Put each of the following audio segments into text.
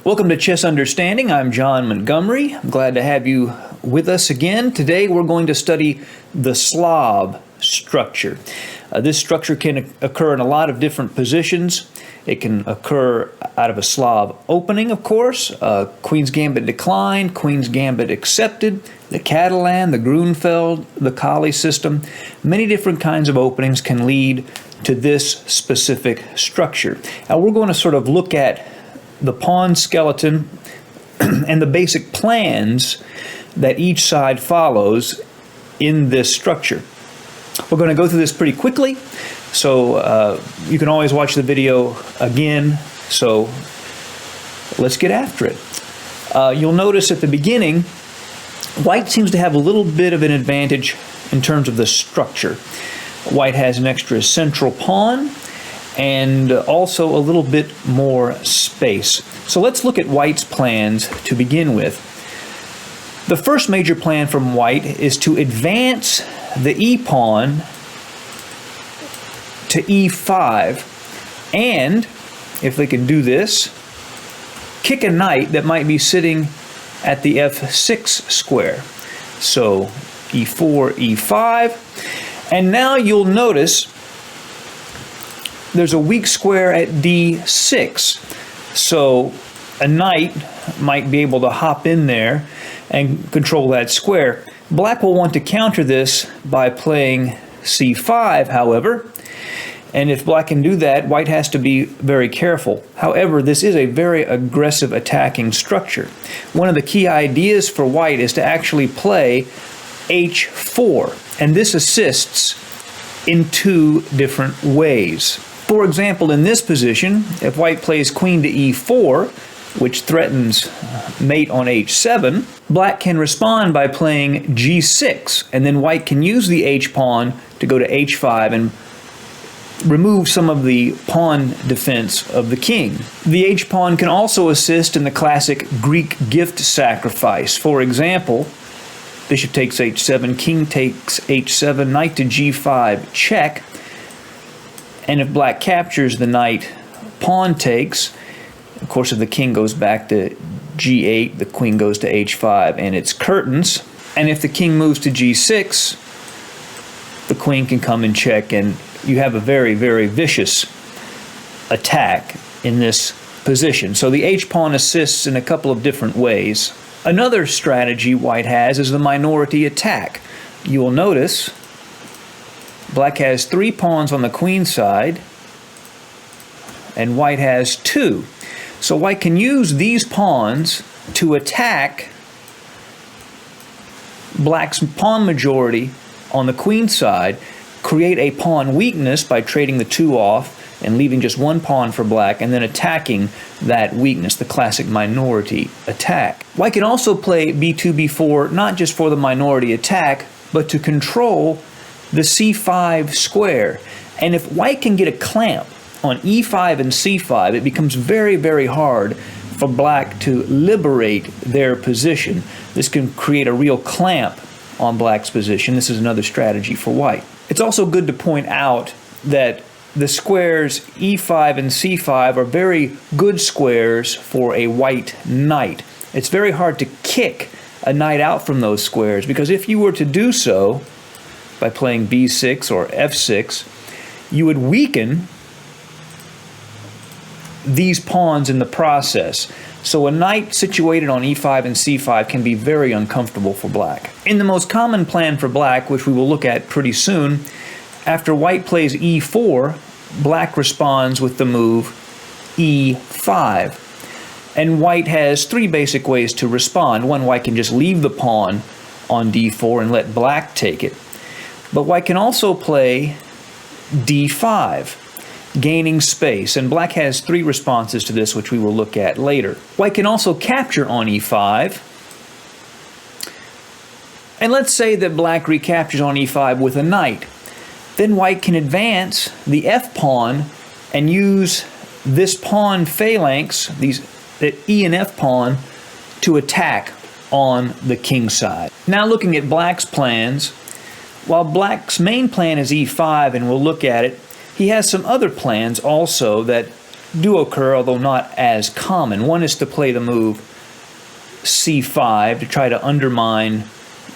Welcome to Chess Understanding. I'm John Montgomery. I'm glad to have you with us again. Today we're going to study the Slav structure. This structure can occur in a lot of different positions. It can occur out of a Slav opening, of course, Queen's Gambit declined, Queen's Gambit accepted, the Catalan, the Grunfeld, the Kali system. Many different kinds of openings can lead to this specific structure. Now we're going to sort of look at the pawn skeleton and the basic plans that each side follows in this structure. We're going to go through this pretty quickly, so you can always watch the video again, so let's get after it. You'll notice at the beginning, white seems to have a little bit of an advantage in terms of the structure. White has an extra central pawn and also a little bit more space. So let's look at white's plans to begin with. The first major plan from white is to advance the e-pawn to e5, and if they can do this, kick a knight that might be sitting at the f6 square. So e4, e5, and now you'll notice there's a weak square at d6, so a knight might be able to hop in there and control that square. Black will want to counter this by playing c5, however, and if black can do that, white has to be very careful. However, this is a very aggressive attacking structure. One of the key ideas for white is to actually play h4, and this assists in two different ways. For example, in this position, if white plays queen to e4, which threatens mate on h7, black can respond by playing g6, and then white can use the h-pawn to go to h5 and remove some of the pawn defense of the king. The h-pawn can also assist in the classic Greek gift sacrifice. For example, bishop takes h7, king takes h7, knight to g5, check. And if black captures the knight, pawn takes. Of course, if the king goes back to g8, the queen goes to h5, and it's curtains. And if the king moves to g6, the queen can come and check, and you have a very, very vicious attack in this position. So the h-pawn assists in a couple of different ways. Another strategy white has is the minority attack. You will notice black has 3 pawns on the queen side, and white has 2. So white can use these pawns to attack black's pawn majority on the queen side, create a pawn weakness by trading the 2 off and leaving just 1 pawn for black, and then attacking that weakness, the classic minority attack. White can also play b2, b4, not just for the minority attack, but to control the c5 square. And if white can get a clamp on e5 and c5, it becomes very, very hard for black to liberate their position. This can create a real clamp on black's position. This is another strategy for white. It's also good to point out that the squares e5 and c5 are very good squares for a white knight. It's very hard to kick a knight out from those squares, because if you were to do so by playing b6 or f6, you would weaken these pawns in the process. So a knight situated on e5 and c5 can be very uncomfortable for black. In the most common plan for black, which we will look at pretty soon, after white plays e4, black responds with the move e5. And white has 3 basic ways to respond. One, white can just leave the pawn on d4 and let black take it. But white can also play d5, gaining space, and black has 3 responses to this, which we will look at later. White can also capture on e5, and let's say that black recaptures on e5 with a knight. Then white can advance the f-pawn and use this pawn phalanx, the e and f pawn, to attack on the king side. Now looking at black's plans, while black's main plan is e5, and we'll look at it, he has some other plans also that do occur, although not as common. One is to play the move c5 to try to undermine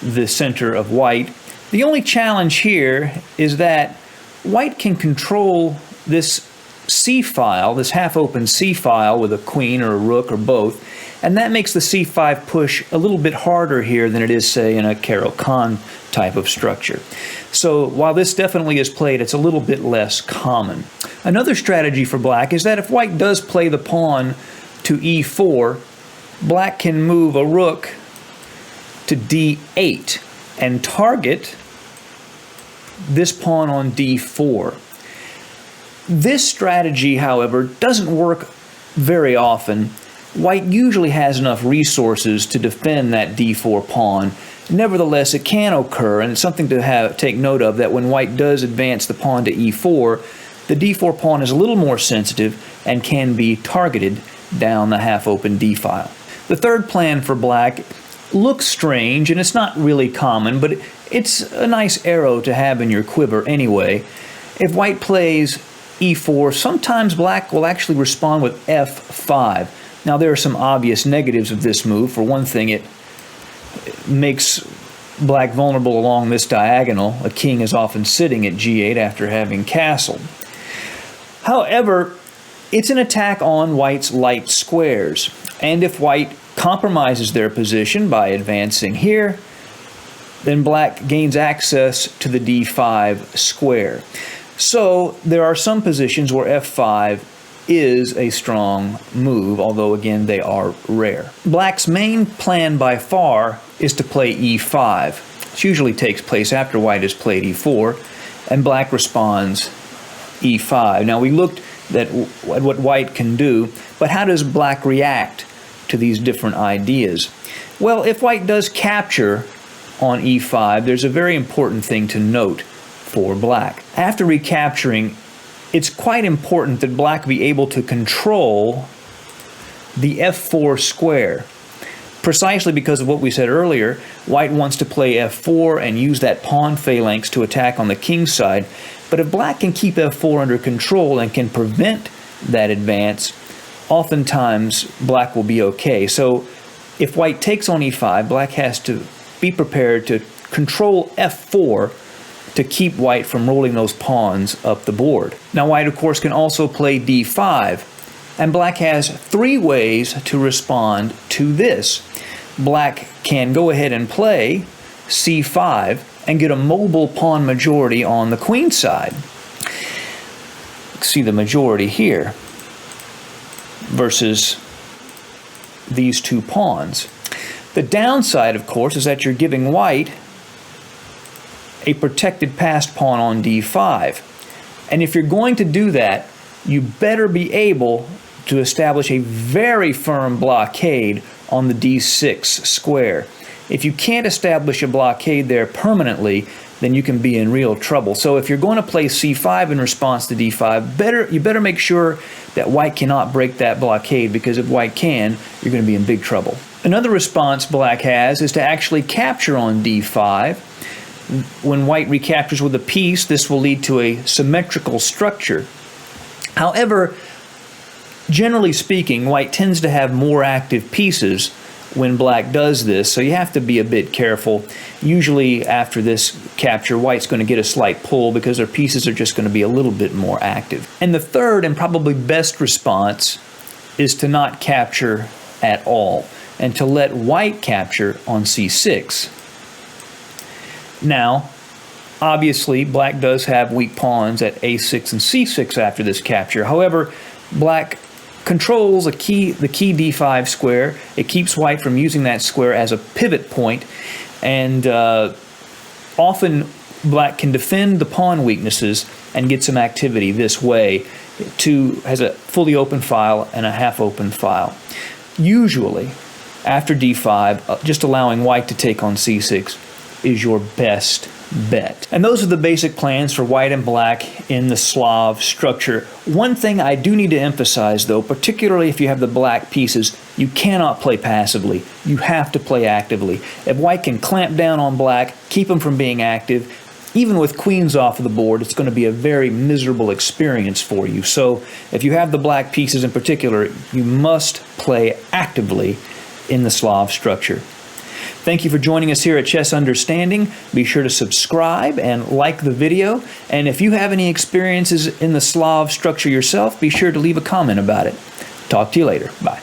the center of white. The only challenge here is that white can control this c-file, this half-open c-file with a queen or a rook or both, and that makes the c5 push a little bit harder here than it is, say, in a Caro-Kann type of structure. So while this definitely is played, it's a little bit less common. Another strategy for black is that if white does play the pawn to e4, black can move a rook to d8 and target this pawn on d4. This strategy, however, doesn't work very often. White usually has enough resources to defend that d4 pawn. Nevertheless, it can occur, and it's something to take note of, that when white does advance the pawn to e4, the d4 pawn is a little more sensitive and can be targeted down the half-open d-file. The third plan for black looks strange, and it's not really common, but it's a nice arrow to have in your quiver anyway. If white plays e4, sometimes black will actually respond with f5. Now, there are some obvious negatives of this move. For one thing, it makes black vulnerable along this diagonal. A king is often sitting at g8 after having castled. However, it's an attack on white's light squares, and if white compromises their position by advancing here, then black gains access to the d5 square. So there are some positions where f5 is a strong move, although again they are rare. Black's main plan by far is to play e5. This usually takes place after white has played e4, and black responds e5. Now, we looked at what white can do, but how does black react to these different ideas? Well, if white does capture on e5, there's a very important thing to note for black. After recapturing, it's quite important that black be able to control the f4 square. Precisely because of what we said earlier, white wants to play f4 and use that pawn phalanx to attack on the king's side. But if black can keep f4 under control and can prevent that advance, oftentimes black will be okay. So if white takes on e5, black has to be prepared to control f4 to keep white from rolling those pawns up the board. Now, white, of course, can also play d5, and black has three ways to respond to this. Black can go ahead and play c5 and get a mobile pawn majority on the queen side. See the majority here versus these two pawns. The downside, of course, is that you're giving white a protected passed pawn on d5. And if you're going to do that, you better be able to establish a very firm blockade on the d6 square. If you can't establish a blockade there permanently, then you can be in real trouble. So if you're going to play c5 in response to d5, you better make sure that white cannot break that blockade, because if white can, you're going to be in big trouble. Another response black has is to actually capture on d5. When white recaptures with a piece, this will lead to a symmetrical structure. However, generally speaking, white tends to have more active pieces when black does this, so you have to be a bit careful. Usually after this capture, white's going to get a slight pull because their pieces are just going to be a little bit more active. And the third and probably best response is to not capture at all and to let white capture on c6. Now, obviously, black does have weak pawns at a6 and c6 after this capture. However, black controls the key d5 square. It keeps white from using that square as a pivot point, and often black can defend the pawn weaknesses and get some activity this way. Has a fully open file and a half open file. Usually, after d5, just allowing white to take on c6 is your best bet. And those are the basic plans for white and black in the Slav structure. One thing I do need to emphasize, though, particularly if you have the black pieces, you cannot play passively. You have to play actively. If white can clamp down on black, keep him from being active, even with queens off of the board, it's going to be a very miserable experience for you. So if you have the black pieces in particular, you must play actively in the Slav structure. Thank you for joining us here at Chess Understanding. Be sure to subscribe and like the video. And if you have any experiences in the Slav structure yourself, be sure to leave a comment about it. Talk to you later. Bye.